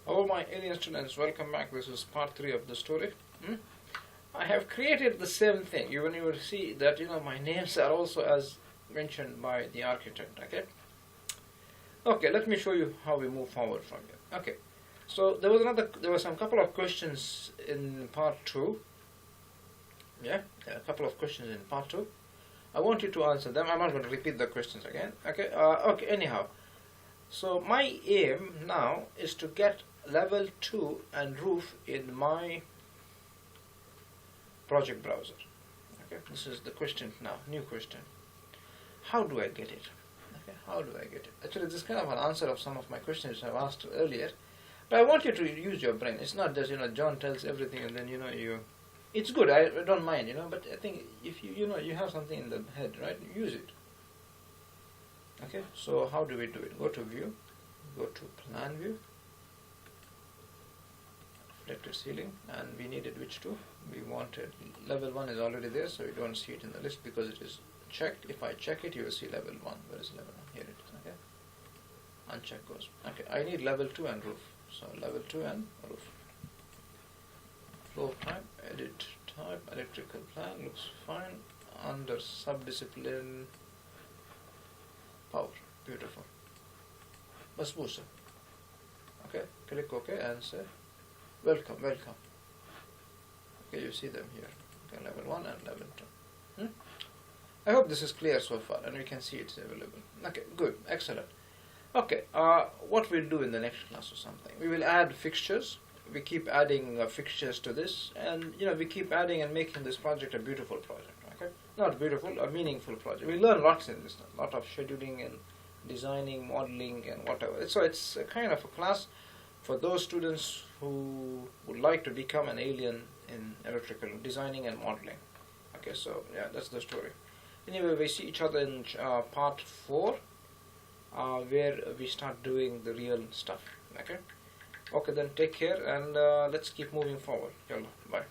Hello my alien students, welcome back. This is part 3 of the story. I have created the same thing. You will see that my names are also as mentioned by the architect. Okay, let me show you how we move forward from here. Okay, so there were some couple of questions in part 2. A couple of questions in part 2. I want you to answer them. I'm not going to repeat the questions again. Okay, anyhow, so my aim now is to get level 2 and roof in my project browser. Okay, this is the question now, new question. How do I get it? Okay, how do I get it? Actually, this is kind of an answer of some of my questions I've asked earlier, but I want you to use your brain. It's not just John tells everything and then you. It's good. I don't mind, but I think if you have something in the head, right? Use it. Okay, so how do we do it? Go to view, go to plan view, reflected ceiling, and we needed which two? We wanted level 1 is already there, so you don't see it in the list because it is checked. If I check it, you will see level 1. Where is level 1? Here it is. Okay, uncheck goes. Okay, I need level 2 and roof. So level 2 and roof. Floor type, edit type, electrical plan, looks fine. Under subdiscipline, power, beautiful. Basboosa. Okay, click OK and say welcome. Okay, you see them here. Okay, level 1 and level 2. I hope this is clear so far and we can see it's available. Okay, good, excellent. Okay, what we'll do in the next class or something, we will add fixtures. We keep adding fixtures to this, and we keep adding and making this project a beautiful project. Okay, not beautiful, a meaningful project. We learn lots in this, a lot of scheduling and designing, modeling, and whatever. So it's a kind of a class for those students who would like to become an alien in electrical designing and modeling. Okay, so yeah, that's the story. Anyway, we see each other in part 4, where we start doing the real stuff. Okay, then take care and let's keep moving forward. Bye.